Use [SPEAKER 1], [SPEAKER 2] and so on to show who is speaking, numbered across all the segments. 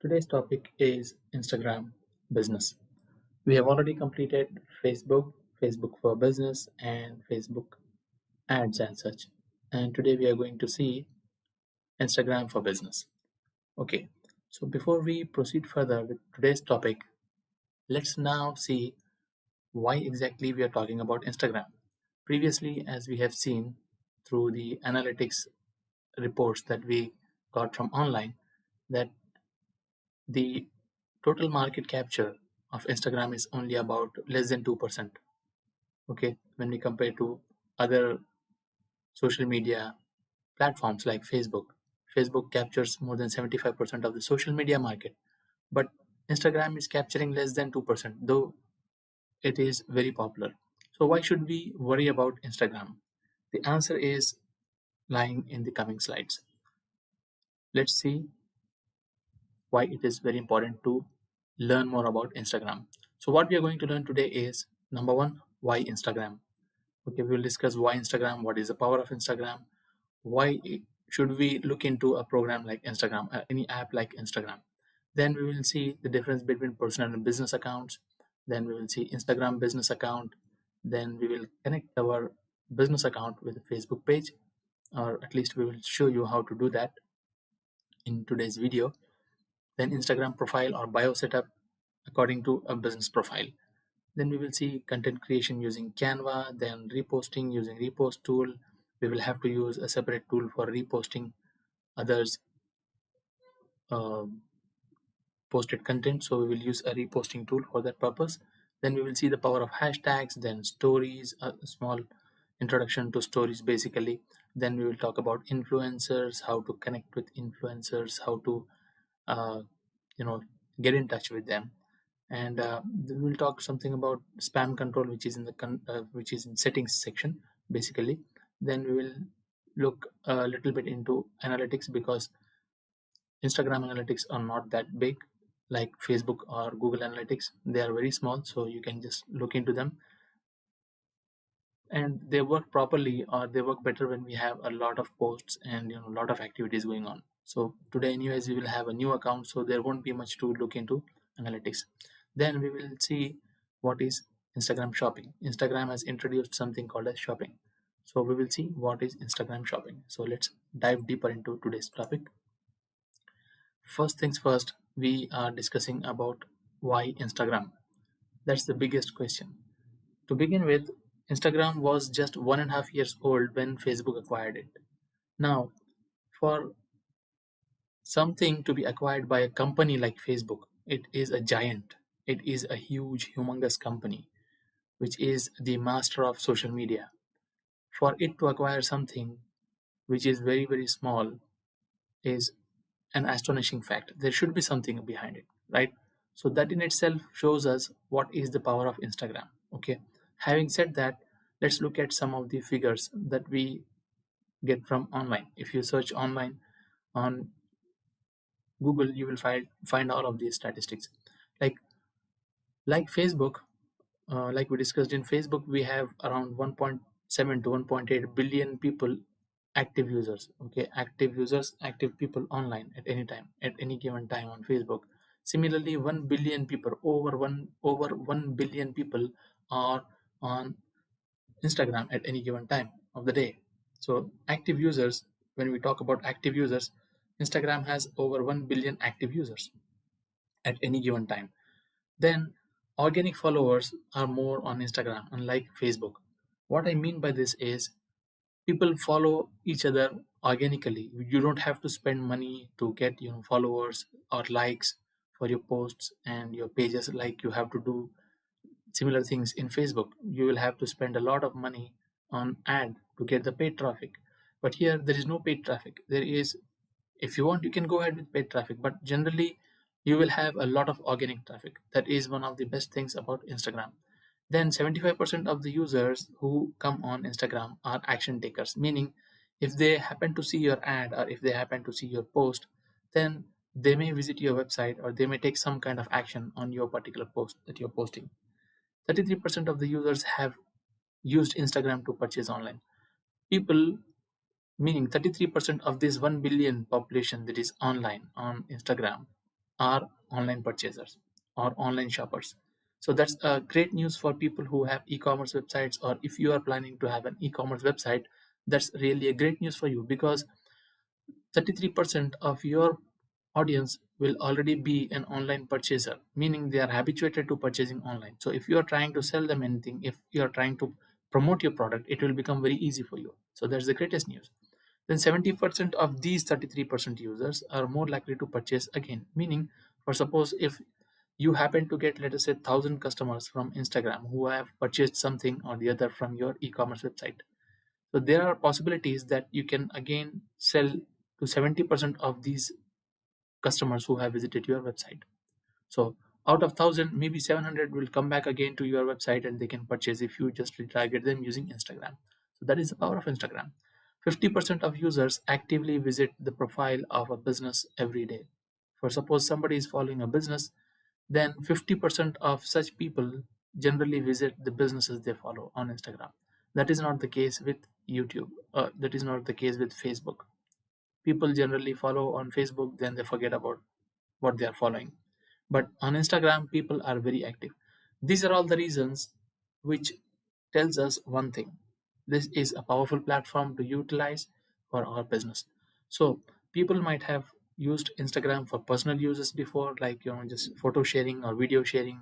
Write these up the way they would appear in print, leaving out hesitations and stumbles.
[SPEAKER 1] Today's topic is Instagram business. We have already completed Facebook, Facebook for business, and Facebook ads and such. And today we are going to see Instagram for business. Okay, so before we proceed further with today's topic, let's now see why exactly we are talking about Instagram. Previously, as we have seen through the analytics reports that we got from online, that the total market capture of Instagram is only about less than 2%. Okay, when we compare to other social media platforms like Facebook, Facebook captures more than 75% of the social media market, but Instagram is capturing less than 2%, though it is very popular. So, why should we worry about Instagram? The answer is lying in the coming slides. Let's see why it is very important to learn more about Instagram. So, what we are going to learn today is number one, why Instagram. Okay, we will discuss why Instagram, what is the power of Instagram, why should we look into a program like Instagram, any app like Instagram. Then we will see the difference between personal and business accounts. Then we will see Instagram business account. Then we will connect our business account with a Facebook page, or at least we will show you how to do that in today's video. Then Instagram profile or bio setup according to a business profile. Then we will see content creation using Canva, then reposting using repost tool. We will have to use a separate tool for reposting others uh, posted content. So we will use a reposting tool for that purpose. Then we will see the power of hashtags, then stories, a small introduction to stories basically. Then we will talk about influencers, how to connect with influencers, how to uh, you know get in touch with them, and then we'll talk something about spam control, which is in the which is in settings section basically. Then we will look a little bit into analytics, because Instagram analytics are not that big like Facebook or Google analytics. They are very small, so you can just look into them, and they work properly, or they work better when we have a lot of posts and a lot of activities going on. So today anyways we will have a new account, so there won't be much to look into analytics. Then we will see what is Instagram shopping. Instagram has introduced something called as shopping, so we will see what is Instagram shopping. So let's dive deeper into today's topic. First things first, we are discussing about why Instagram. That's the biggest question. To begin with, Instagram was just 1.5 years old when Facebook acquired it. Now, for something to be acquired by a company like Facebook, it is a giant. It is a huge, humongous company, which is the master of social media. For it to acquire something which is very, very small is an astonishing fact. There should be something behind it, right? So that in itself shows us what is the power of Instagram. Okay. Having said that, let's look at some of the figures that we get from online. If you search online on Google, you will find all of these statistics. Like like Facebook, like we discussed in Facebook, we have around 1.7 to 1.8 billion people active users. Okay, active users, active people online at any time, at any given time on Facebook. Similarly, 1 billion people, over 1 billion people are on Instagram at any given time of the day. So active users, when we talk about active users, Instagram has over 1 billion active users at any given time. Then organic followers are more on Instagram, unlike Facebook. What I mean by this is people follow each other organically. You don't have to spend money to get followers or likes for your posts and your pages like you have to do similar things in Facebook. You will have to spend a lot of money on ad to get the paid traffic. But here there is no paid traffic. There is, if you want, you can go ahead with paid traffic, but generally you will have a lot of organic traffic. That is one of the best things about Instagram. Then 75% of the users who come on Instagram are action takers, meaning if they happen to see your ad or if they happen to see your post, then they may visit your website or they may take some kind of action on your particular post that you're posting. 33% of the users have used Instagram to purchase online. People, meaning 33% of this 1 billion population that is online on Instagram, are online purchasers or online shoppers. So that's great news for people who have e-commerce websites, or if you are planning to have an e-commerce website, that's really a great news for you, because 33% of your audience will already be an online purchaser, meaning they are habituated to purchasing online. So if you are trying to sell them anything, if you are trying to promote your product, it will become very easy for you. So that's the greatest news. Then 70% of these 33% users are more likely to purchase again, meaning, for suppose if you happen to get, let us say, 1,000 customers from Instagram who have purchased something or the other from your e-commerce website, so there are possibilities that you can again sell to 70% of these customers who have visited your website. So out of 1,000, maybe 700 will come back again to your website and they can purchase if you just retarget them using Instagram. So that is the power of Instagram. 50% of users actively visit the profile of a business every day. For suppose somebody is following a business, then 50% of such people generally visit the businesses they follow on Instagram. That is not the case with YouTube. That is not the case with Facebook. People generally follow on Facebook, then they forget about what they are following. But on Instagram, people are very active. These are all the reasons which tells us one thing: this is a powerful platform to utilize for our business. So people might have used Instagram for personal uses before, like just photo sharing or video sharing.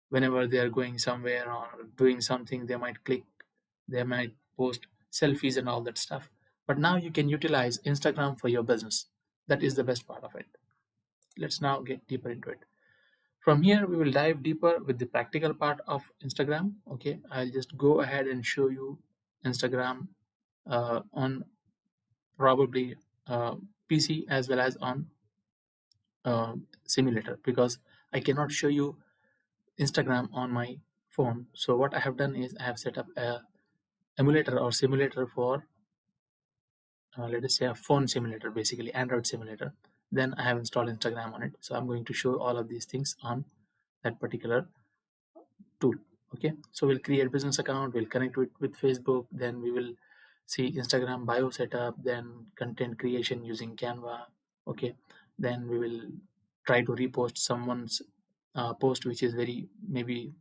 [SPEAKER 1] Whenever they are going somewhere or doing something, they might click, they might post selfies and all that stuff. But now you can utilize Instagram for your business. That is the best part of it. Let's now get deeper into it. From here, we will dive deeper with the practical part of Instagram. Okay, I'll just go ahead and show you Instagram on probably PC as well as on simulator, because I cannot show you Instagram on my phone. So what I have done is I have set up a emulator or simulator for let us say a phone simulator, basically Android simulator. Then I have installed Instagram on it. So I'm going to show all of these things on that particular tool. Okay, so we'll create business account, we'll connect it with Facebook, then we will see Instagram bio setup, then content creation using Canva. Okay, then we will try to repost someone's post which is very maybe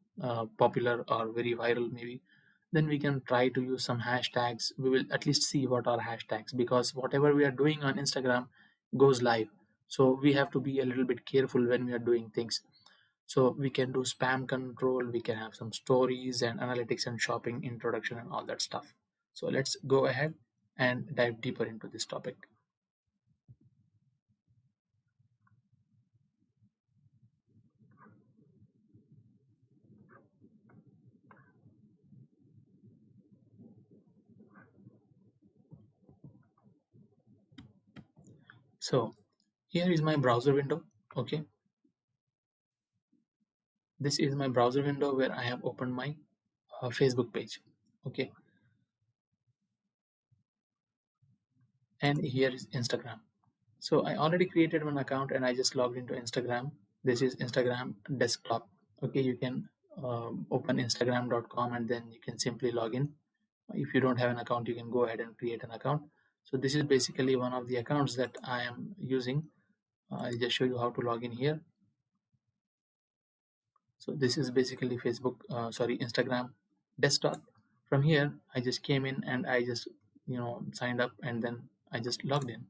[SPEAKER 1] popular or very viral maybe. Then we can try to use some hashtags. We will at least see what are hashtags, because whatever we are doing on Instagram goes live. So we have to be a little bit careful when we are doing things. So we can do spam control, we can have some stories and analytics and shopping introduction and all that stuff. So let's go ahead and dive deeper into this topic. So here is my browser window. Okay, this is my browser window where I have opened my Facebook page. Okay, and here is Instagram. So I already created one account and I just logged into Instagram. This is Instagram desktop. Okay, you can open instagram.com and then you can simply log in. If you don't have an account, you can go ahead and create an account. So this is basically one of the accounts that I am using. I'll just show you how to log in here. So this is basically Instagram desktop. From here, I just came in and I just signed up and then I just logged in.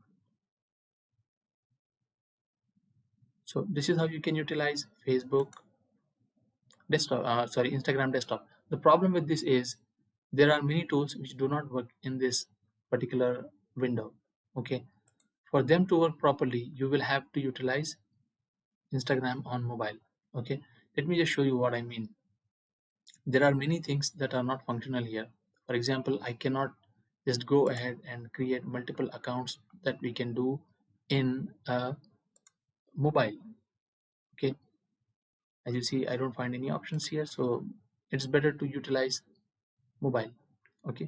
[SPEAKER 1] So this is how you can utilize Instagram desktop. The problem with this is there are many tools which do not work in this particular window. Okay, for them to work properly, you will have to utilize Instagram on mobile. Okay, let me just show you what I mean. There are many things that are not functional here. For example, I cannot just go ahead and create multiple accounts that we can do in mobile. Okay, as you see, I don't find any options here, so it's better to utilize mobile. Okay,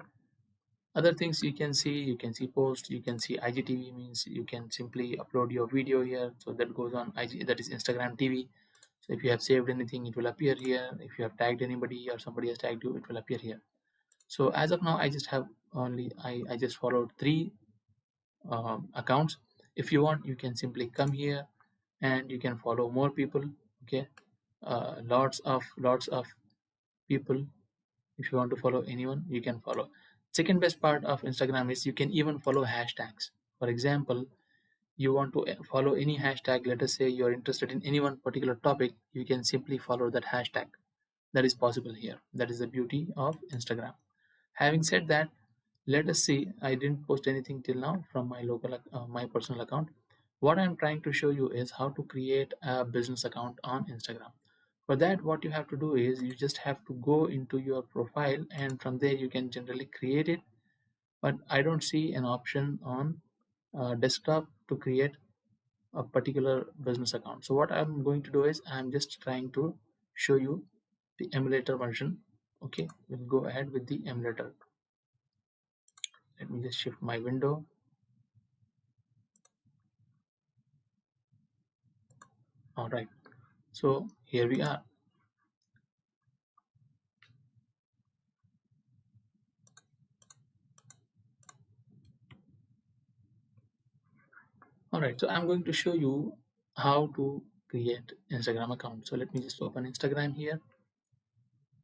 [SPEAKER 1] other things you can see posts, you can see IGTV, means you can simply upload your video here. So that goes on IG, that is Instagram TV. So if you have saved anything, it will appear here. If you have tagged anybody or somebody has tagged you, it will appear here. So as of now, I just have only I just followed three accounts. If you want, you can simply come here and you can follow more people. Okay, lots of people. If you want to follow anyone, you can follow. Second best part of Instagram is you can even follow hashtags. For example, you want to follow any hashtag. Let us say you're interested in any one particular topic, you can simply follow that hashtag. That is possible here. That is the beauty of Instagram. Having said that, let us see. I didn't post anything till now from my my personal account. What I'm trying to show you is how to create a business account on Instagram. For that, what you have to do is you just have to go into your profile, and from there you can generally create it. But I don't see an option on desktop to create a particular business account. So what I'm going to do is I'm just trying to show you the emulator version. Okay, we'll go ahead with the emulator. Let me just shift my window. All right, so here we are. All right, so I'm going to show you how to create Instagram account. So let me just open Instagram here.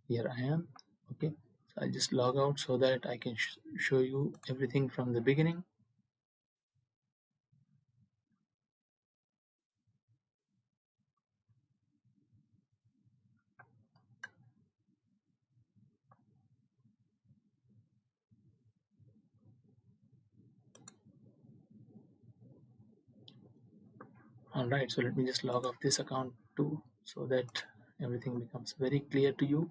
[SPEAKER 1] Here I am. Okay, so I'll just log out so that I can show you everything from the beginning. All right, so let me just log off this account too so that everything becomes very clear to you.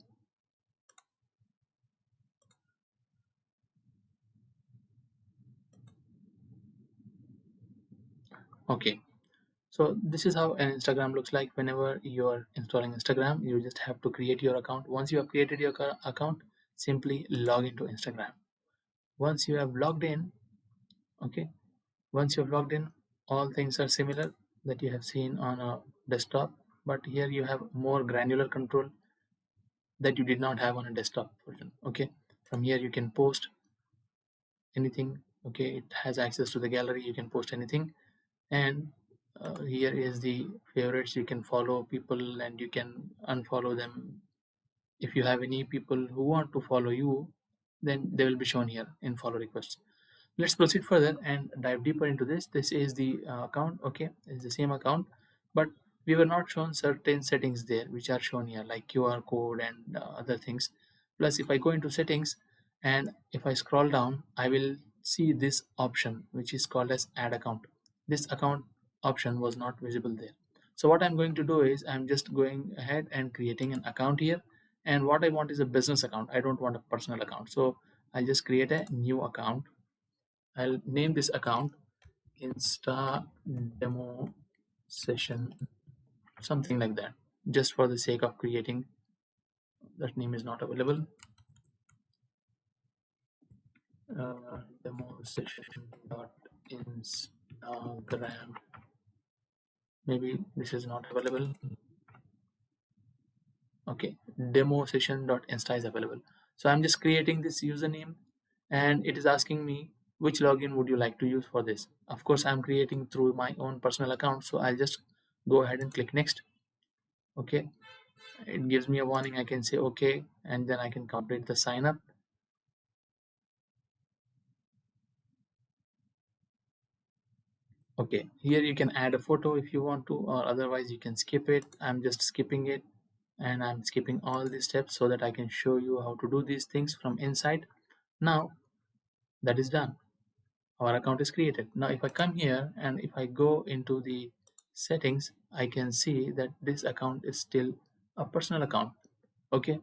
[SPEAKER 1] Okay, so this is how an Instagram looks like. Whenever you're installing Instagram, you just have to create your account. Once you have created your account, simply log into Instagram. Once you have logged in, okay, once you have logged in, all things are similar that you have seen on a desktop, but here you have more granular control that you did not have on a desktop version. Okay, from here you can post anything. Okay, it has access to the gallery, you can post anything. And here is the favorites. You can follow people and you can unfollow them. If you have any people who want to follow you, then they will be shown here in follow requests. Let's proceed further and dive deeper into this. This is the account. Okay, it's the same account, but we were not shown certain settings there which are shown here, like QR code and other things. Plus, if I go into settings and if I scroll down, I will see this option which is called as add account. This account option was not visible there. So what I'm going to do is I'm just going ahead and creating an account here. And what I want is a business account. I don't want a personal account. So I'll just create a new account. I'll name this account Insta Demo Session, something like that, just for the sake of creating. That name is not available. Demo Session dot Instagram. Maybe this is not available. Okay, demo session dot insta is available. So I'm just creating this username, and it is asking me which login would you like to use for this. Of course, I'm creating through my own personal account, so I'll just go ahead and click next. Okay, it gives me a warning. I can say okay, and then I can complete the sign up. Okay, here you can add a photo if you want to, or otherwise you can skip it. I'm just skipping it, and I'm skipping all these steps so that I can show you how to do these things from inside. Now that is done, our account is created. Now if I come here and if I go into the settings, I can see that this account is still a personal account. Okay,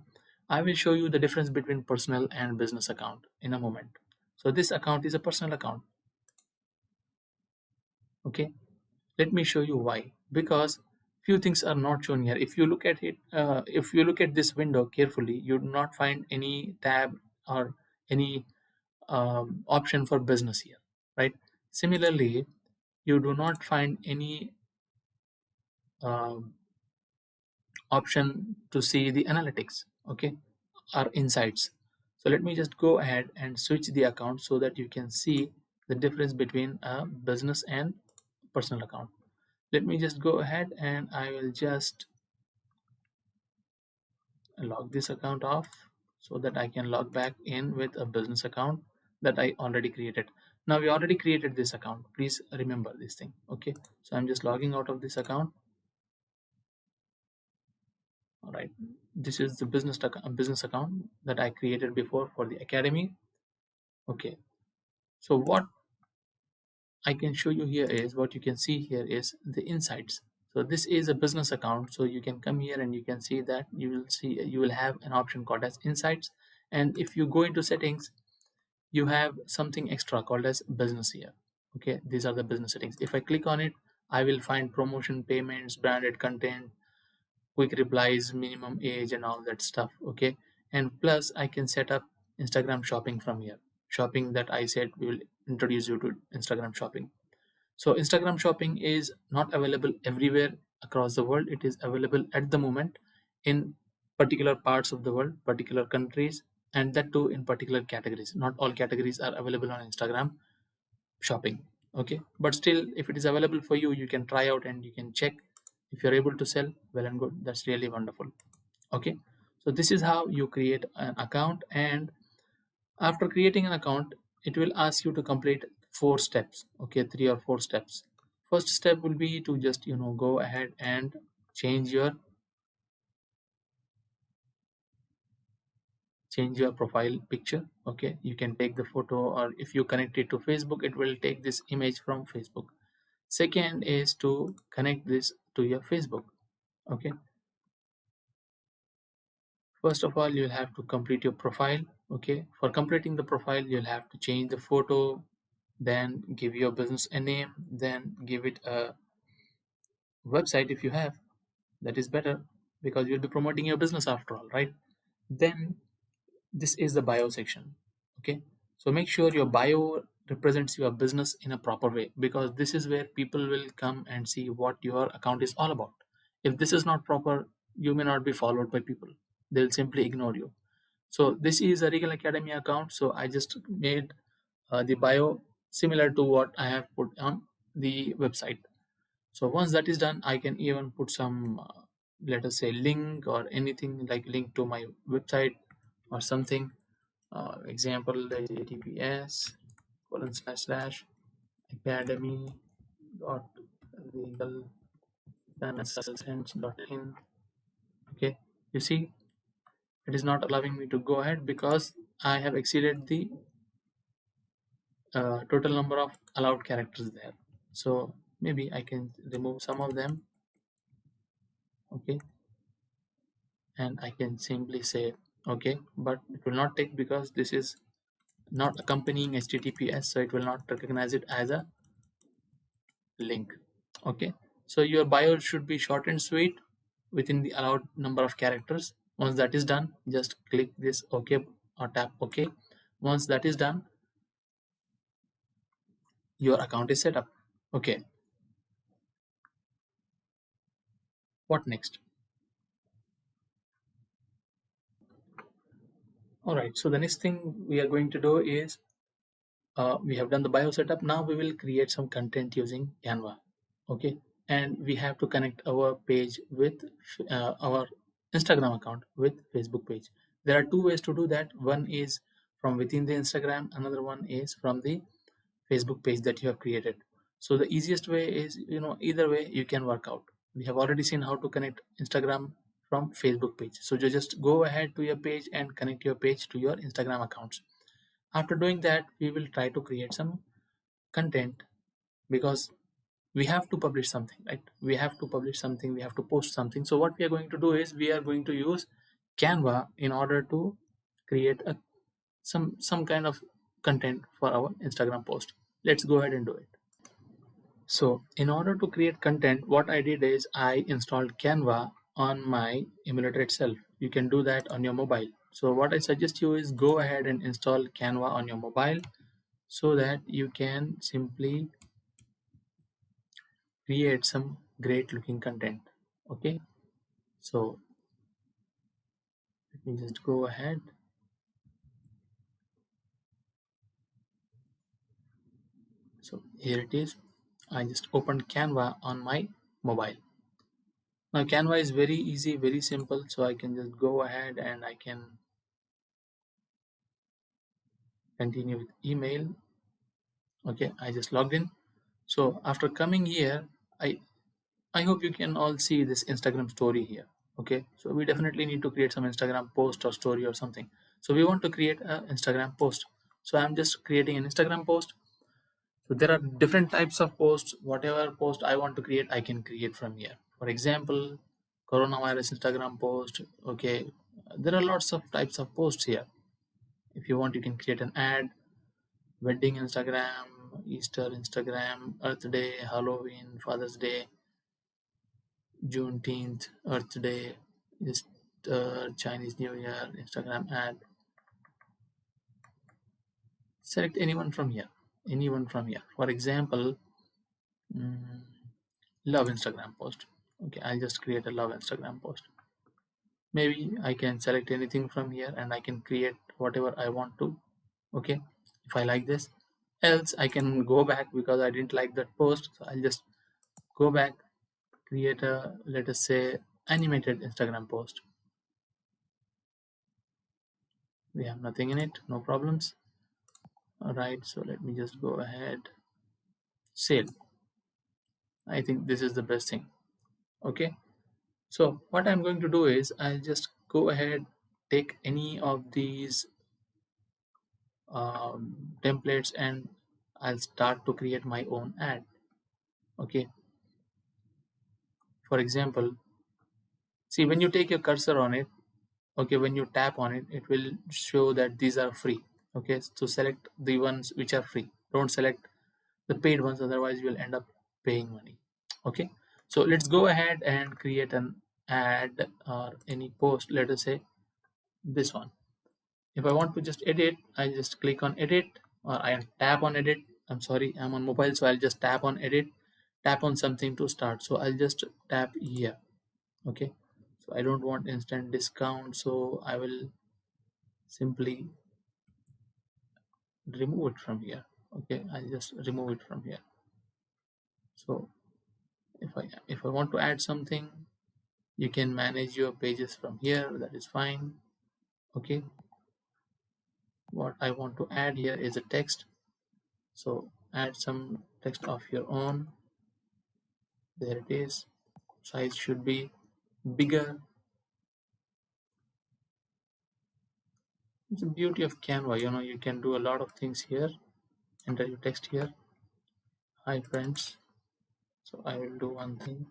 [SPEAKER 1] I will show you the difference between personal and business account in a moment. So this account is a personal account. Okay, let me show you why. Because few things are not shown here. If you look at it, if you look at this window carefully, you do not find any tab or any option for business here, right? Similarly, you do not find any um, option to see the analytics, okay, or insights. So let me just go ahead and switch the account so that you can see the difference between a business and personal account. Let me just go ahead and I will just log this account off so that I can log back in with a business account that I already created. Now we already created this account. Please remember this thing. Okay. So I'm just logging out of this account. All right. This is the business account that I created before for the academy. Okay. So what I can show you here is what you can see here is the insights. So this is a business account. So you can come here and you can see that you will have an option called as insights. And if you go into settings, you have something extra called as business here. Okay, these are the business settings. If I click on it, I will find promotion, payments, branded content, quick replies, minimum age, and all that stuff. Okay, and plus I can set up Instagram shopping from here. Shopping that I said we will introduce you to Instagram shopping. So Instagram shopping is not available everywhere across the world. It is available at the moment in particular parts of the world, particular countries, and that too in particular categories. Not all categories are available on Instagram shopping. Okay, but still, if it is available for you, you can try out and you can check. If you're able to sell, well and good. That's really wonderful. Okay, so this is how you create an account, and after creating an account, it will ask you to complete 4 steps. Okay, 3 or 4 steps. First step will be to just go ahead and change your profile picture. Okay, you can take the photo, or if you connect it to Facebook, it will take this image from Facebook. Second is to connect this to your Facebook. Okay, first of all, you'll have to complete your profile. Okay, for completing the profile, you'll have to change the photo, then give your business a name, then give it a website if you have. That is better because you'll be promoting your business after all, right? Then this is the bio section. Okay, so make sure your bio represents your business in a proper way, because this is where people will come and see what your account is all about. If this is not proper, you may not be followed by people. They'll simply ignore you. So this is a Regal Academy account, so I just made the bio similar to what I have put on the website. So once that is done, I can even put some let us say link or anything like link to my website or something. Example like https colon slash slash academy dot legal dot in. Okay, you see, it is not allowing me to go ahead because I have exceeded the total number of allowed characters there. So maybe I can remove some of them. Okay, and I can simply say okay, but it will not take because this is not accompanying HTTPS, so it will not recognize it as a link. Okay, so your bio should be short and sweet within the allowed number of characters. Once that is done, just click this OK or tap OK. Once that is done, your account is set up. Okay, what next? All right, so the next thing we are going to do is we have done the bio setup. Now we will create some content using Canva. Okay, and we have to connect our page with our Instagram account with Facebook page. There are two ways to do that. One is from within the Instagram, another one is from the Facebook page that you have created. So the easiest way is, either way you can work out. We have already seen how to connect Instagram from Facebook page. So you just go ahead to your page and connect your page to your Instagram accounts. After doing that, we will try to create some content, because we have to publish something, right? We have to publish something, we have to post something. So what we are going to do is we are going to use Canva in order to create some kind of content for our Instagram post. Let's go ahead and do it. So in order to create content, what I did is I installed Canva on my emulator itself. You can do that on your mobile. So what I suggest you is go ahead and install Canva on your mobile so that you can simply create some great looking content. Okay, so let me just go ahead. So here it is. I just opened Canva on my mobile. Now Canva is very easy, very simple, so I can just go ahead and I can continue with email. Okay, I just logged in. So after coming here, I I hope you can all see this Instagram story here. Okay, so we definitely need to create some Instagram post or story or something. So we want to create an Instagram post. So I'm just creating an Instagram post. So there are different types of posts. Whatever post I want to create, I can create from here. For example, coronavirus Instagram post. Okay, there are lots of types of posts here. If you want, you can create an ad, wedding Instagram, Easter Instagram, Earth Day, Halloween, Father's Day, Juneteenth, Earth Day, is Chinese New Year, Instagram ad. Select anyone from here. Anyone from here. For example, mm, love Instagram post. Okay, I'll just create a love Instagram post. Maybe I can select anything from here and I can create whatever I want to. Okay, if I like this. Else, I can go back because I didn't like that post. So I'll just go back, create a, let us say, animated Instagram post. We have nothing in it, no problems. All right, so let me just go ahead, save. I think this is the best thing. Okay, so what I'm going to do is I'll just go ahead, take any of these templates, and I'll start to create my own ad. Okay, for example, see, when you take your cursor on it, okay, when you tap on it, it will show that these are free. Okay, so select the ones which are free. Don't select the paid ones, otherwise you will end up paying money. Okay, so let's go ahead and create an ad or any post. Let us say this one. If I want to just edit, I just click on edit, or I tap on edit. I'm sorry, I'm on mobile, so I'll just tap on edit, tap on something to start. So I'll just tap here. Okay, so I don't want instant discount, so I will simply remove it from here. Okay, I'll just remove it from here. So if I want to add something, you can manage your pages from here, that is fine. Okay, what I want to add here is a text, so add some text of your own. There it is. Size should be bigger. It's the beauty of Canva, you can do a lot of things here. Enter your text here. Hi friends. So I will do one thing.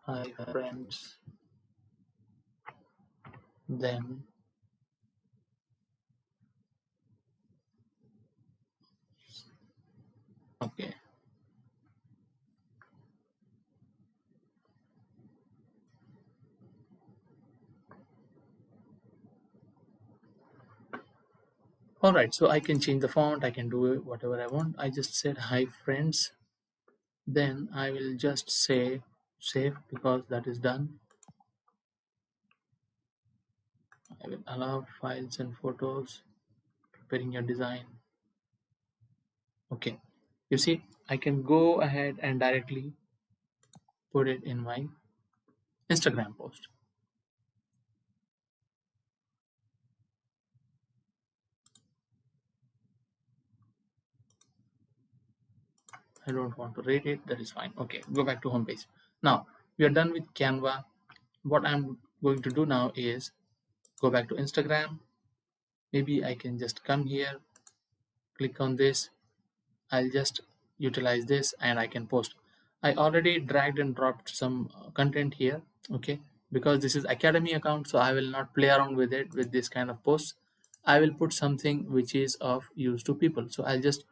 [SPEAKER 1] Hi friends. Then okay. All right, so I can change the font, I can do whatever I want. I just said hi friends. Then I will just say save because that is done. I will allow files and photos, preparing your design. Okay, you see, I can go ahead and directly put it in my Instagram post. I don't want to rate it, that is fine. Okay, go back to home page. Now we are done with Canva. What I'm going to do now is go back to Instagram. Maybe I can just come here, click on this. I'll just utilize this and I can post. I already dragged and dropped some content here. Okay, because this is academy account, so I will not play around with it with this kind of posts. I will put something which is of use to people. So I'll just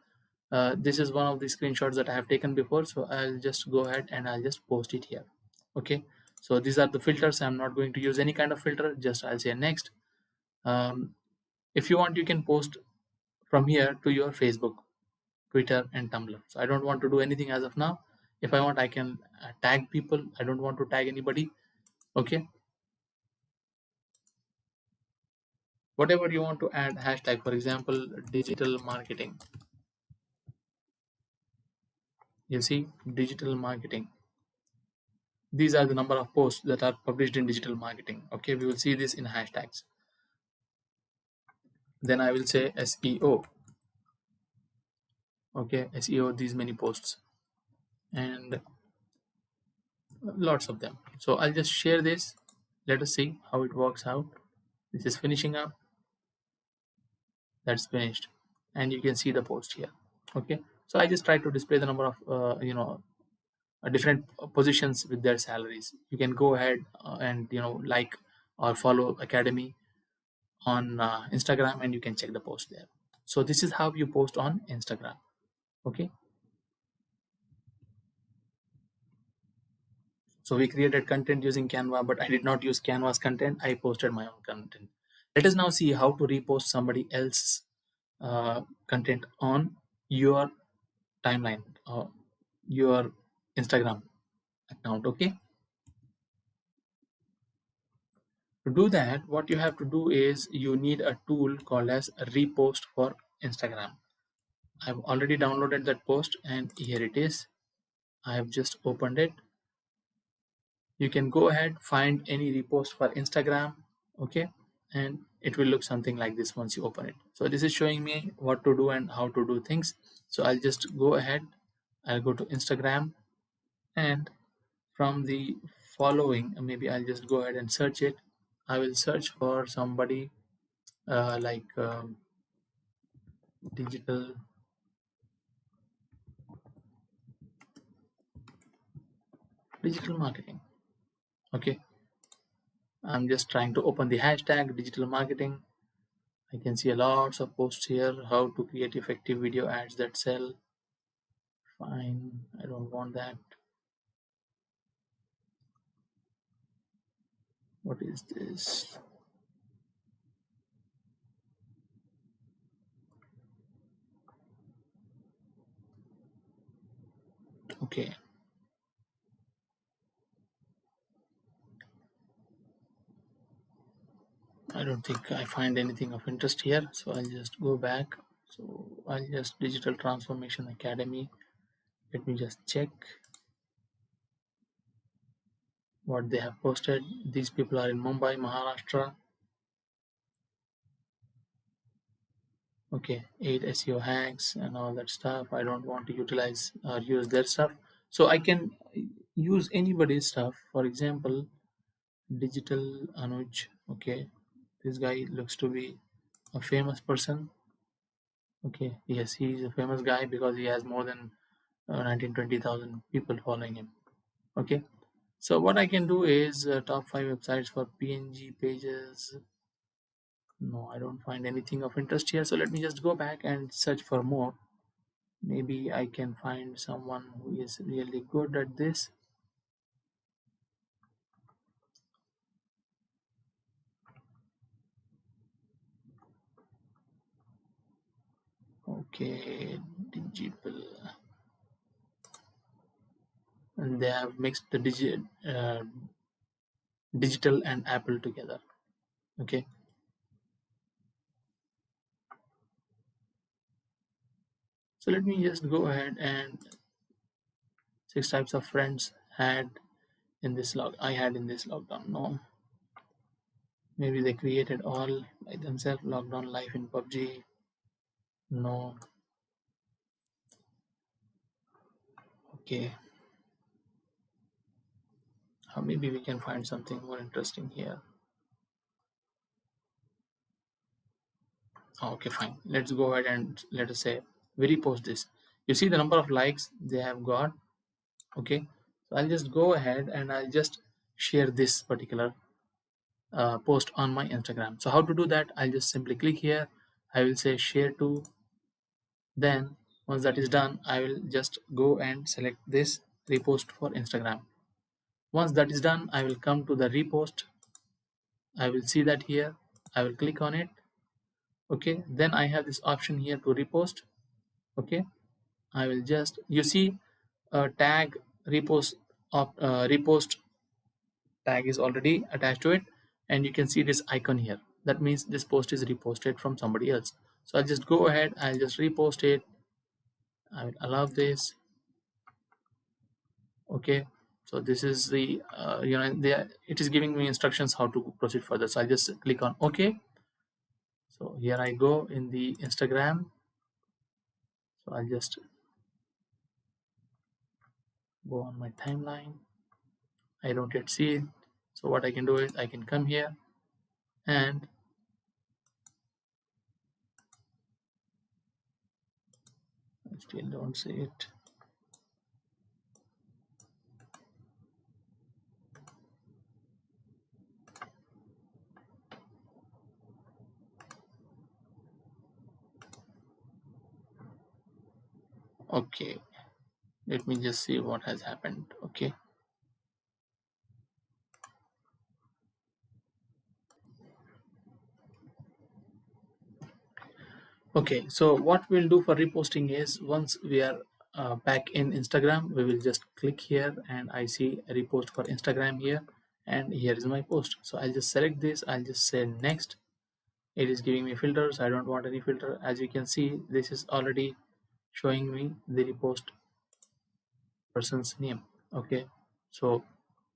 [SPEAKER 1] this is one of the screenshots that I have taken before, so I'll just go ahead and I'll just post it here. Okay, so these are the filters. I'm not going to use any kind of filter, just I'll say next. If you want, you can post from here to your Facebook, Twitter, and Tumblr. So I don't want to do anything as of now. If I want, I can tag people. I don't want to tag anybody. Okay, whatever you want to add hashtag, for example, digital marketing. You see, digital marketing. These are the number of posts that are published in digital marketing. Okay, we will see this in hashtags. Then I will say SEO. Okay, SEO, these many posts, and lots of them. So I'll just share this. Let us see how it works out. This is finishing up. That's finished, and you can see the post here. Okay, so I just try to display the number of different positions with their salaries. You can go ahead and like or follow Academy on Instagram, and you can check the post there. So this is how you post on Instagram. Okay, so we created content using Canva, but I did not use Canva's content. I posted my own content. Let us now see how to repost somebody else's content on your timeline or your Instagram account. Okay, to do that, what you have to do is you need a tool called as Repost for Instagram. I've already downloaded that post, and here it is. I have just opened it. You can go ahead, find any repost for Instagram. Okay, and it will look something like this once you open it. So this is showing me what to do and how to do things. So I'll just go ahead. I'll go to Instagram, and from the following, maybe I'll just go ahead and search it. I will search for somebody like digital marketing. Okay, I'm just trying to open the hashtag digital marketing. I can see a lots of posts here. How to create effective video ads that sell. Fine, I don't want that. What is this? Okay, I don't think I find anything of interest here, so I'll just go back. So I'll just Digital Transformation Academy. Let me just check what they have posted. These people are in Mumbai, Maharashtra. Okay, 8 SEO hacks and all that stuff. I don't want to utilize or use their stuff, so I can use anybody's stuff. For example, Digital Anuj. Okay, this guy looks to be a famous person. Okay, yes, he's a famous guy because he has more than 19-20,000 people following him. Okay, so what I can do is top 5 websites for PNG pages. No, I don't find anything of interest here, so let me just go back and search for more. Maybe I can find someone who is really good at this. Okay, digital, and they have mixed the digital and Apple together. Okay, so let me just go ahead and 6 types of friends had in this log. I had in this lockdown. No, maybe they created all by themselves. Lockdown life in PUBG. No. Okay. Maybe we can find something more interesting here. Okay, fine. Let's go ahead and let us say we repost this. You see the number of likes they have got. Okay, so I'll just go ahead and I'll just share this particular post on my Instagram. So how to do that? I'll just simply click here. I will say share to. Then once that is done, I will just go and select this repost for Instagram. Once that is done, I will come to the repost. I will see that here. I will click on it. Okay, then I have this option here to repost. Okay, I will just, you see, tag repost repost tag is already attached to it, and you can see this icon here. That means this post is reposted from somebody else. So I'll just go ahead, I'll just repost it. I will allow this. Okay, so this is the it is giving me instructions how to proceed further. So I'll just click on OK. So here I go in the Instagram. So I'll just go on my timeline. I don't yet see it. So what I can do is I can come here and I still don't see it. Okay, let me just see what has happened. Okay, so what we'll do for reposting is once we are back in Instagram, we will just click here and I see a repost for Instagram here, and here is my post. So I'll just select this, I'll just say next. It is giving me filters. I don't want any filter. As you can see, this is already showing me the repost person's name. Okay, so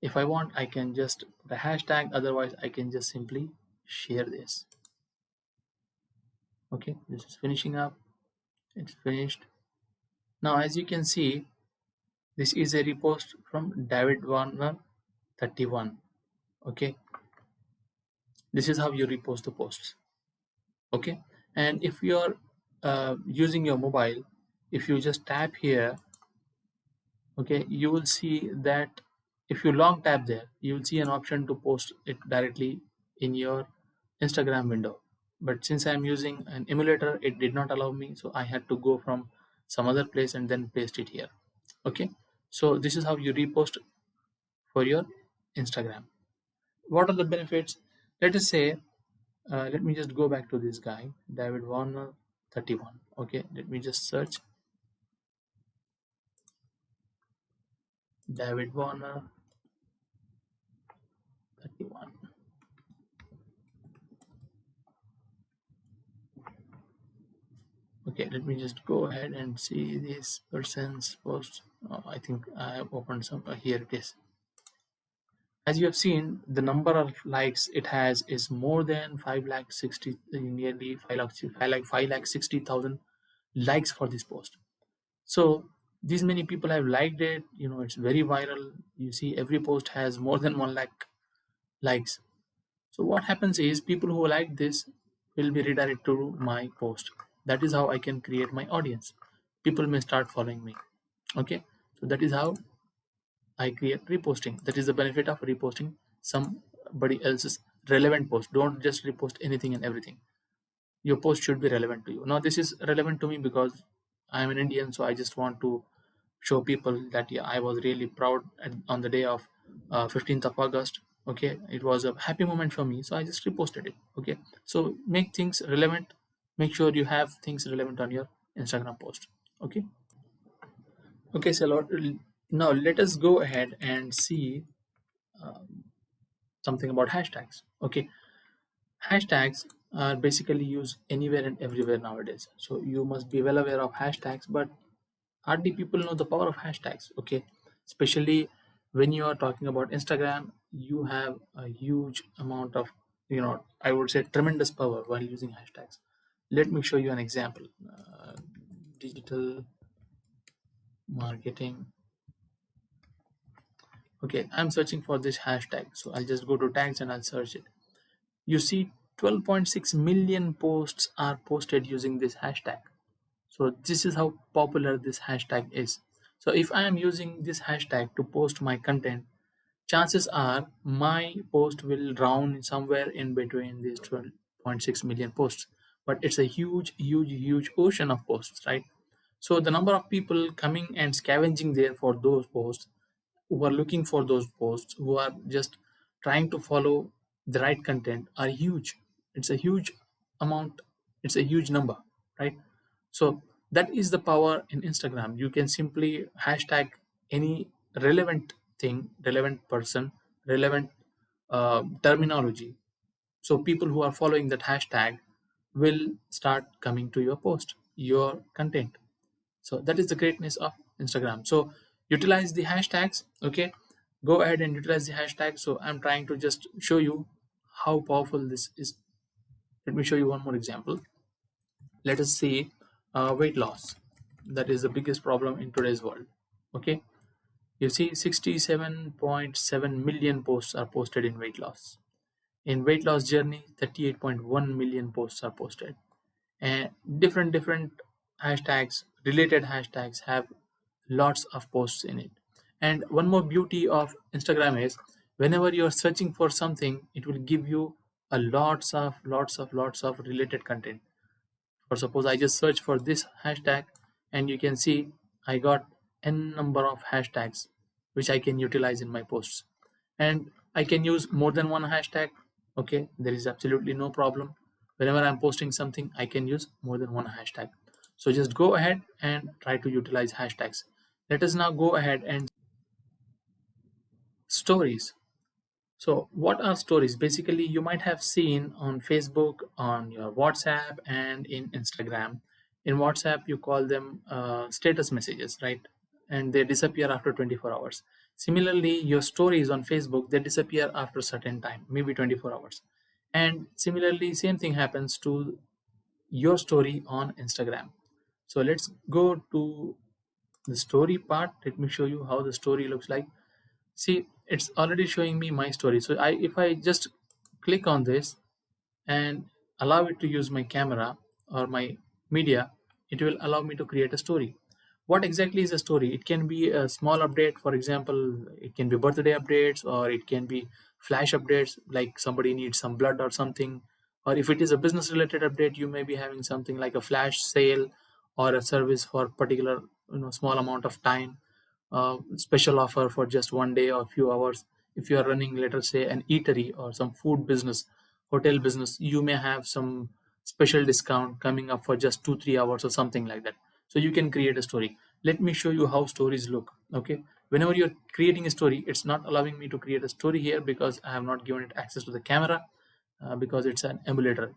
[SPEAKER 1] if I want, I can just put a hashtag, otherwise I can just simply share this. Okay, this is finishing up. It's finished. Now as you can see, this is a repost from David Warner 31. Okay, this is how you repost the posts. Okay, and if you're using your mobile, if you just tap here, okay, you will see that if you long tap there, you will see an option to post it directly in your Instagram window. But since I'm using an emulator, it did not allow me, so I had to go from some other place and then paste it here. Okay, so this is how you repost for your Instagram. What are the benefits? Let us say, let me just go back to this guy, David Warner 31. Okay, let me just search David Warner 31. Okay, let me just go ahead and see this person's post. I think I have opened some. Here it is. As you have seen, the number of likes it has is more than 5 lakh 60, nearly 5 lakh 60,000 likes for this post. So these many people have liked it. It's very viral. You see, every post has more than 1 lakh likes. So what happens is people who like this will be redirected to my post. That is how I can create my audience. People may start following me. Okay, so that is how I create reposting. That is the benefit of reposting somebody else's relevant post. Don't just repost anything and everything. Your post should be relevant to you. Now this is relevant to me because I'm an Indian, so I just want to show people that yeah, I was really proud on the day of 15th of August. Okay, it was a happy moment for me, so I just reposted it. Okay, so make things relevant. Make sure you have things relevant on your Instagram post. Okay. Okay, so now let us go ahead and see something about hashtags. Okay, hashtags are basically used anywhere and everywhere nowadays. So you must be well aware of hashtags, but hardly people know the power of hashtags. Okay, especially when you are talking about Instagram, you have a huge amount of, I would say tremendous power while using hashtags. Let me show you an example. Digital marketing. Okay, I'm searching for this hashtag, so I'll just go to tags and I'll search it. You see 12.6 million posts are posted using this hashtag. So this is how popular this hashtag is. So if I am using this hashtag to post my content, chances are my post will round somewhere in between these 12.6 million posts. But it's a huge, huge, huge ocean of posts, right? So the number of people coming and scavenging there for those posts, who are looking for those posts, who are just trying to follow the right content, are huge. It's a huge amount, it's a huge number, right? So that is the power in Instagram. You can simply hashtag any relevant thing, relevant person, relevant terminology. So people who are following that hashtag will start coming to your post, your content. So that is the greatness of Instagram. So Utilize the hashtags. Okay, go ahead and utilize the hashtag. So I'm trying to just show you how powerful this is. Let me show you one more example. Let us see weight loss. That is the biggest problem in today's world. Okay, you see 67.7 million posts are posted in weight loss. In weight loss journey, 38.1 million posts are posted, and different hashtags, related hashtags, have lots of posts in it. And one more beauty of Instagram is, whenever you're searching for something, it will give you a lots of related content. For suppose I just search for this hashtag, and you can see I got n number of hashtags which I can utilize in my posts. And I can use more than one hashtag. Okay, there is absolutely no problem. Whenever I'm posting something, I can use more than one hashtag. So just go ahead and try to utilize hashtags. Let us now go ahead and stories. So, what are stories? Basically, you might have seen on Facebook, on your WhatsApp, and in Instagram. In WhatsApp, you call them status messages, right? And they disappear after 24 hours. Similarly, your stories on Facebook, they disappear after a certain time, maybe 24 hours. And similarly, same thing happens to your story on Instagram. So let's go to the story part. Let me show you how the story looks like. See, it's already showing me my story. So if I just click on this and allow it to use my camera or my media, it will allow me to create a story. What exactly is a story? It can be a small update. For example, it can be birthday updates, or it can be flash updates, like somebody needs some blood or something. Or if it is a business related update, you may be having something like a flash sale or a service for particular, small amount of time, special offer for just one day or few hours. If you are running, let us say, an eatery or some food business, hotel business, you may have some special discount coming up for just 2 3 hours or something like that. So you can create a story. Let me show you how stories look. Okay, whenever you're creating a story, it's not allowing me to create a story here because I have not given it access to the camera, because it's an emulator.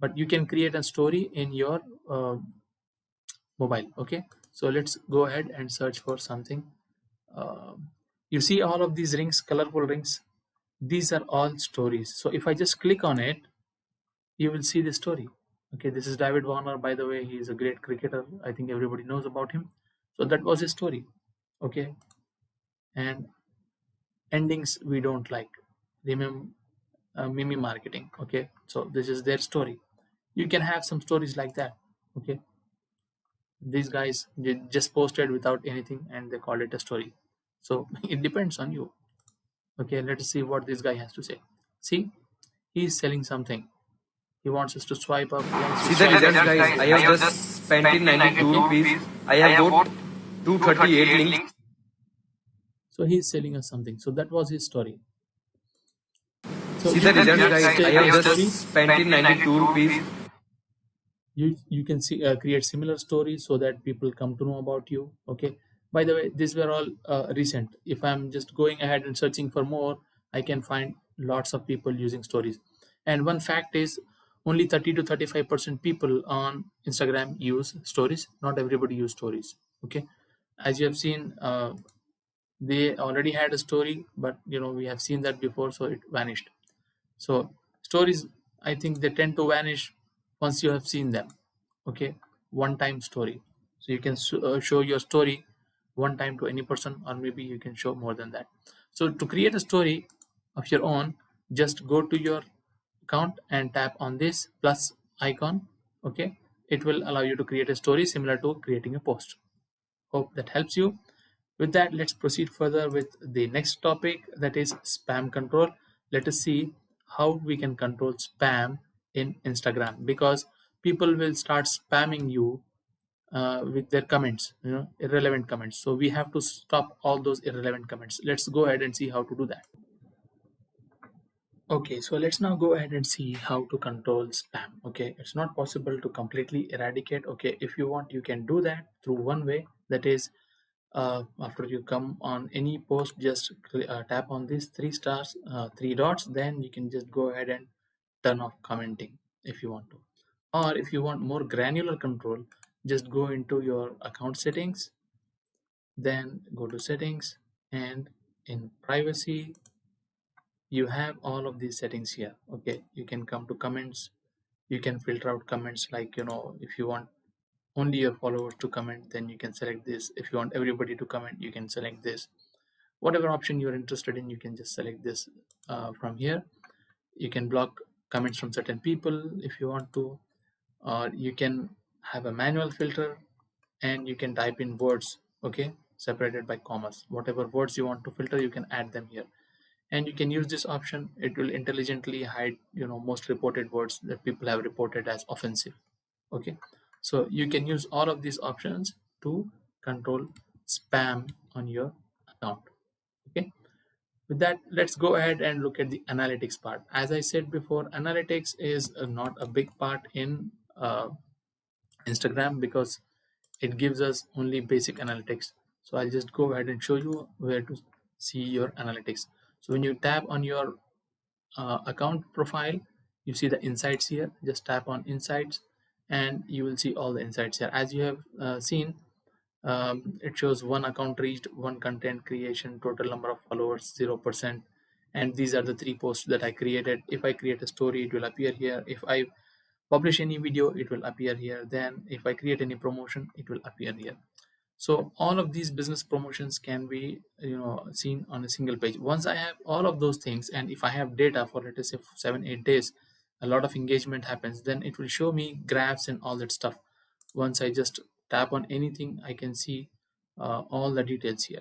[SPEAKER 1] But you can create a story in your mobile. Okay, so let's go ahead and search for something. um, you see all of these rings, colorful rings, these are all stories. So if I just click on it, you will see the story. Okay, this is David Warner, by the way. He is a great cricketer. I think everybody knows about him. So that was his story. Okay, and endings we don't like. Remember, mimi marketing. Okay, so this is their story. You can have some stories like that. Okay, these guys just posted without anything and they called it a story. So it depends on you. Okay, let's see what this guy has to say. See, he's selling something. He wants us to swipe up. Once we
[SPEAKER 2] See the
[SPEAKER 1] swipe
[SPEAKER 2] results,
[SPEAKER 1] up,
[SPEAKER 2] guys. I have just spent in 92
[SPEAKER 1] okay.
[SPEAKER 2] rupees. I have got 238 links.
[SPEAKER 1] So he's selling us something. So that was his story. So
[SPEAKER 2] See
[SPEAKER 1] you
[SPEAKER 2] the
[SPEAKER 1] can
[SPEAKER 2] results,
[SPEAKER 1] create
[SPEAKER 2] guys. I
[SPEAKER 1] stable
[SPEAKER 2] have just
[SPEAKER 1] stories.
[SPEAKER 2] spent in 92 rupees.
[SPEAKER 1] You can see create similar stories so that people come to know about you. Okay, by the way, these were all recent. If I'm just going ahead and searching for more, I can find lots of people using stories. And one fact is, only 30 to 35% people on Instagram use stories. Not everybody use stories. Okay, as you have seen, they already had a story, but we have seen that before, so it vanished. So stories, I think they tend to vanish once you have seen them. Okay, one time story. So you can show your story one time to any person, or maybe you can show more than that. So to create a story of your own, just go to your account and tap on this plus icon. Okay, it will allow you to create a story similar to creating a post. Hope that helps you. With that, let's proceed further with the next topic, that is spam control. Let us see how we can control spam in Instagram, because people will start spamming you with their comments, irrelevant comments. So we have to stop all those irrelevant comments. Let's go ahead and see how to do that. Okay, so let's now go ahead and see how to control spam. Okay, it's not possible to completely eradicate. Okay, if you want, you can do that through one way, that is, after you come on any post, just tap on these three stars, three dots, then you can just go ahead and turn off commenting if you want to. Or if you want more granular control, just go into your account settings Then go to settings, and in privacy you have all of these settings here. Okay, you can come to comments. You can filter out comments, like if you want only your followers to comment, then you can select this. If you want everybody to comment, you can select this. Whatever option you're interested in, you can just select this from here. You can block comments from certain people if you want to, or you can have a manual filter, and you can type in words, okay, separated by commas. Whatever words you want to filter, you can add them here, and you can use this option. It will intelligently hide most reported words that people have reported as offensive. Okay, so you can use all of these options to control spam on your account. Okay, with that, let's go ahead and look at the analytics part. As I said before, analytics is not a big part in Instagram, because it gives us only basic analytics. So I'll just go ahead and show you where to see your analytics. So when you tap on your account profile, you see the insights here. Just tap on insights, and you will see all the insights here. As you have seen, it shows one account reached, one content creation, total number of followers 0%, and these are the three posts that I created. If I create a story, it will appear here. If I publish any video, it will appear here. Then if I create any promotion, it will appear here. So all of these business promotions can be seen on a single page. Once I have all of those things, and if I have data for, let us say, 7-8 days, a lot of engagement happens, then it will show me graphs and all that stuff. Once I just tap on anything, I can see all the details here.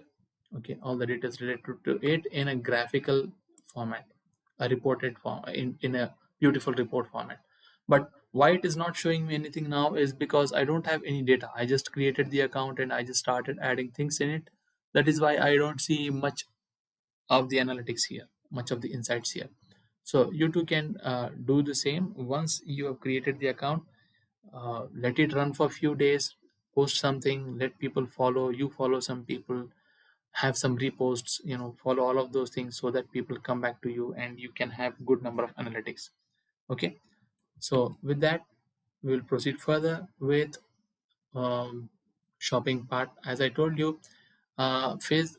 [SPEAKER 1] Okay, all the details related to it in a graphical format, a reported form, in a beautiful report format. But why it is not showing me anything now is because I don't have any data. I just created the account and I just started adding things in it. That is why I don't see much of the analytics here, much of the insights here. So you too can do the same. Once you have created the account, let it run for a few days, post something, let people follow you, follow some people, have some reposts, follow all of those things, so that people come back to you and you can have good number of analytics. Okay, so with that, we will proceed further with um, shopping part. As I told you, face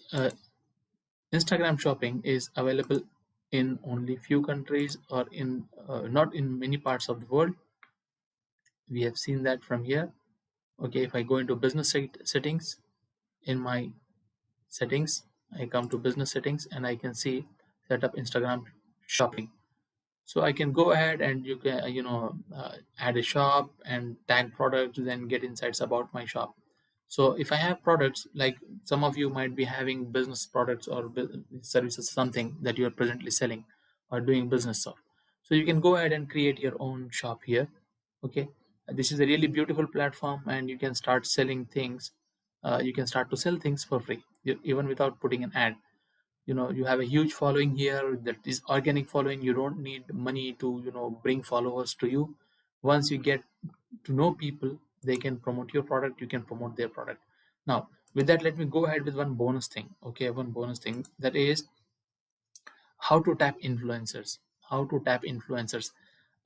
[SPEAKER 1] Instagram shopping is available in only few countries, or in not in many parts of the world. We have seen that from here. Okay, if I go into business settings, in my settings, I come to business settings, and I can see set up Instagram shopping. So I can go ahead and you can add a shop and tag products, then get insights about my shop. So if I have products, like some of you might be having business products or services, something that you are presently selling or doing business of, so you can go ahead and create your own shop here. Okay, this is a really beautiful platform, and you can start selling things. You can start to sell things for free, even without putting an ad. You have a huge following here, that is organic following. You don't need money to bring followers to you. Once you get to know people, they can promote your product, you can promote their product. Now, with that, let me go ahead with one bonus thing. Okay, one bonus thing, that is how to tap influencers.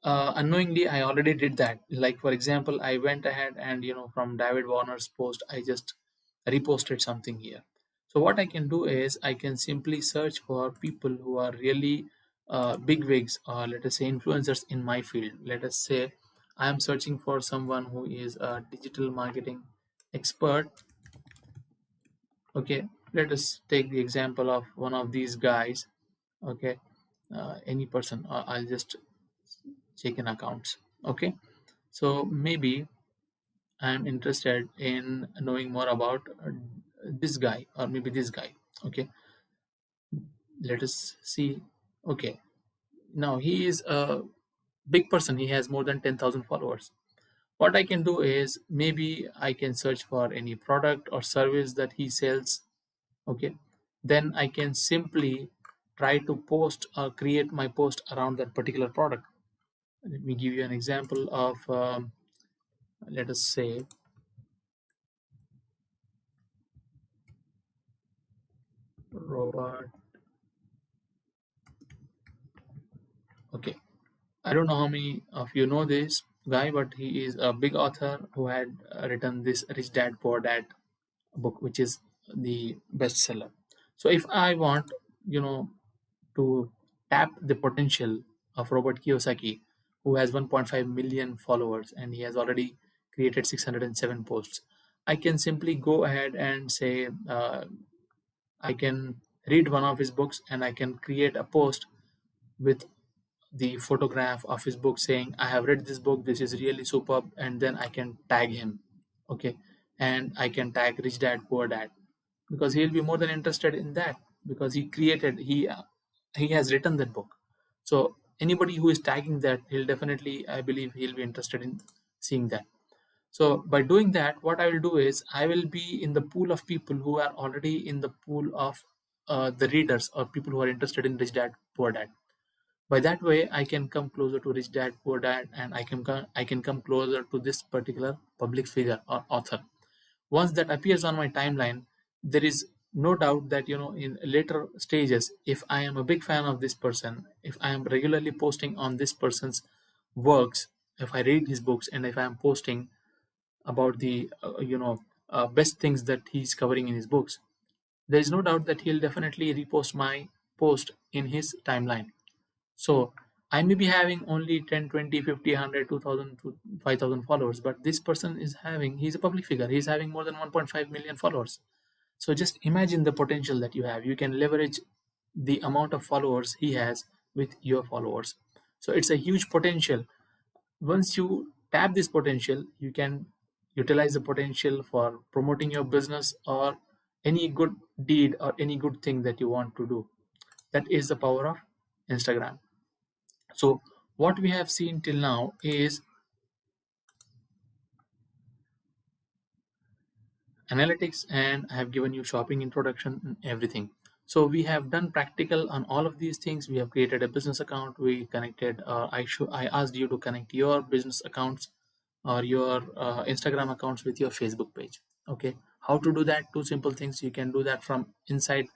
[SPEAKER 1] Unknowingly, I already did that. Like, for example, I went ahead and from David Warner's post, I just reposted something here. So what I can do is I can simply search for people who are really big wigs, or let us say influencers in my field. Let us say I am searching for someone who is a digital marketing expert. Okay, let us take the example of one of these guys. Okay, any person. I'll just check in accounts. Okay, so maybe I'm interested in knowing more about this guy, or maybe this guy. Okay, let us see. Okay, now he is a big person. He has more than 10,000 followers. What I can do is, maybe I can search for any product or service that he sells. Okay, then I can simply try to post or create my post around that particular product. Let me give you an example of, let us say, Robert. Okay, I don't know how many of you know this guy, but he is a big author who had written this Rich Dad Poor Dad book, which is the bestseller. So if I want, you know, to tap the potential of Robert Kiyosaki, who has 1.5 million followers and he has already created 607 posts, I can simply go ahead and say, I can read one of his books and I can create a post with the photograph of his book saying, I have read this book, this is really superb, and then I can tag him. Okay. And I can tag Rich Dad Poor Dad, because he'll be more than interested in that, because he has written that book. So anybody who is tagging that, he'll definitely, I believe, he'll be interested in seeing that. So by doing that, what I will do is I will be in the pool of people who are already in the pool of the readers or people who are interested in Rich Dad Poor Dad. By that way, I can come closer to Rich Dad Poor Dad, and I can come closer to this particular public figure or author. Once that appears on my timeline, there is no doubt that, in later stages, if I am a big fan of this person, if I am regularly posting on this person's works, if I read his books, and if I am posting about the best things that he's covering in his books, there is no doubt that he'll definitely repost my post in his timeline. So I may be having only 10, 20, 50, 100, 2000 to 5000 followers, but this person he's a public figure, he's having more than 1.5 million followers. So just imagine the potential that you have. You can leverage the amount of followers he has with your followers. So it's a huge potential. Once you tap this potential, you can utilize the potential for promoting your business or any good deed or any good thing that you want to do. That is the power of Instagram. So what we have seen till now is analytics, and I have given you shopping introduction and everything. So we have done practical on all of these things. We have created a business account. We connected. I asked you to connect your business accounts or your Instagram accounts with your Facebook page. Okay, how to do that? Two simple things. You can do that from inside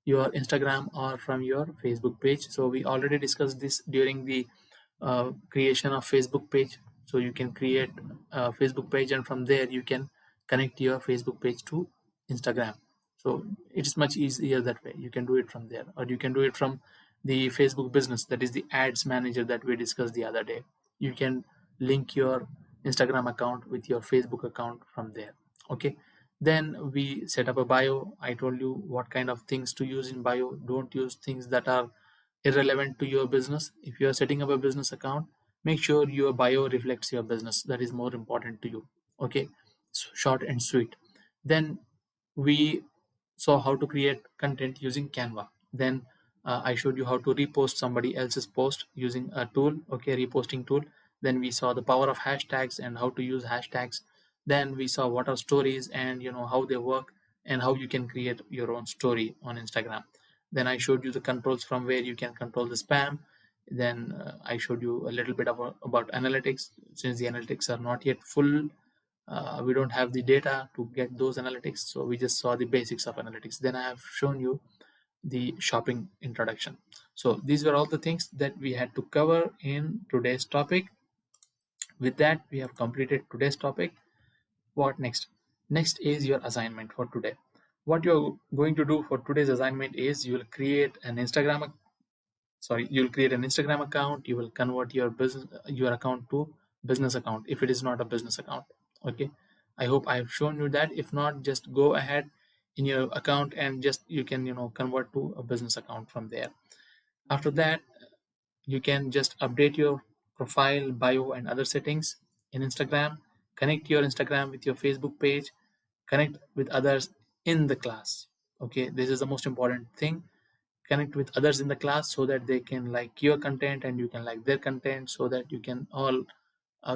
[SPEAKER 1] your Instagram or from your Facebook page. So we already discussed this during the creation of Facebook page. So you can create a Facebook page, and from there you can connect your Facebook page to Instagram. So it is much easier that way. You can do it from there, or you can do it from the Facebook business, that is the ads manager that we discussed the other day. You can link your Instagram account with your Facebook account from there. Okay, then we set up a bio. I told you what kind of things to use in bio. Don't use things that are irrelevant to your business. If you are setting up a business account, make sure your bio reflects your business. That is more important to you. Okay, short and sweet. Then we saw how to create content using Canva. Then I showed you how to repost somebody else's post using a tool, okay, reposting tool. Then we saw the power of hashtags and how to use hashtags. Then we saw what are stories and how they work, and how you can create your own story on Instagram. Then I showed you the controls from where you can control the spam. Then I showed you a little bit about analytics, since the analytics are not yet full. We don't have the data to get those analytics, so we just saw the basics of analytics. Then I have shown you the shopping introduction. So these were all the things that we had to cover in today's topic. With that, we have completed today's topic. What next? Next is your assignment for today. What you're going to do for today's assignment is you'll create an Instagram account. You will convert your account to business account if it is not a business account. Okay, I hope I've shown you that. If not, just go ahead in your account and just you can convert to a business account from there. After that, you can just update your profile, bio, and other settings in Instagram. Connect your Instagram with your Facebook page. Connect with others in the class. Okay, this is the most important thing. Connect with others in the class so that they can like your content and you can like their content, so that you can all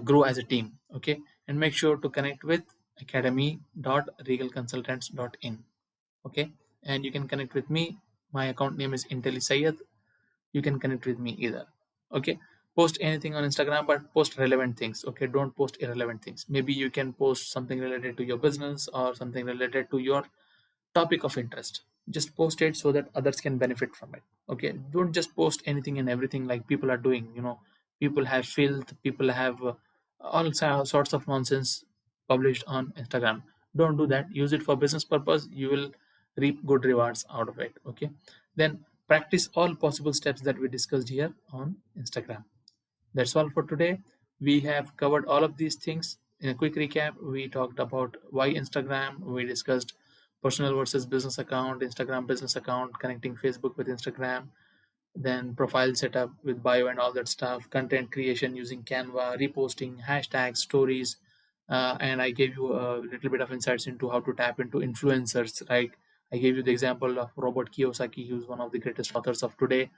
[SPEAKER 1] grow as a team. Okay, and make sure to connect with academy.regalconsultants.in. Okay, and you can connect with me. My account name is Intelli Sayed. You can connect with me either. Okay, post anything on Instagram, but post relevant things. Okay, don't post irrelevant things. Maybe you can post something related to your business or something related to your topic of interest. Just post it so that others can benefit from it. Okay, don't just post anything and everything like people are doing. People have filth, people have all sorts of nonsense published on Instagram. Don't do that. Use it for business purpose. You will reap good rewards out of it. Okay. Then practice all possible steps that we discussed here on Instagram. That's all for today. We have covered all of these things. In a quick recap, we talked about why Instagram, we discussed personal versus business account, Instagram business account, connecting Facebook with Instagram, then profile setup with bio and all that stuff, content creation using Canva, reposting, hashtags, stories, and I gave you a little bit of insights into how to tap into influencers, right? I gave you the example of Robert Kiyosaki, who's one of the greatest authors of today.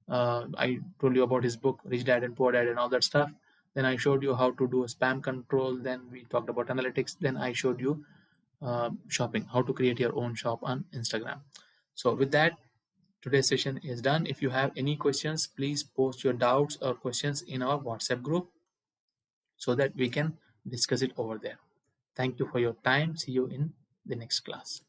[SPEAKER 1] I told you about his book, Rich Dad and Poor Dad, and all that stuff. Then I showed you how to do a spam control. Then we talked about analytics. Then I showed you shopping, how to create your own shop on Instagram. So with that, today's session is done. If you have any questions, please post your doubts or questions in our WhatsApp group so that we can discuss it over there. Thank you for your time. See you in the next class.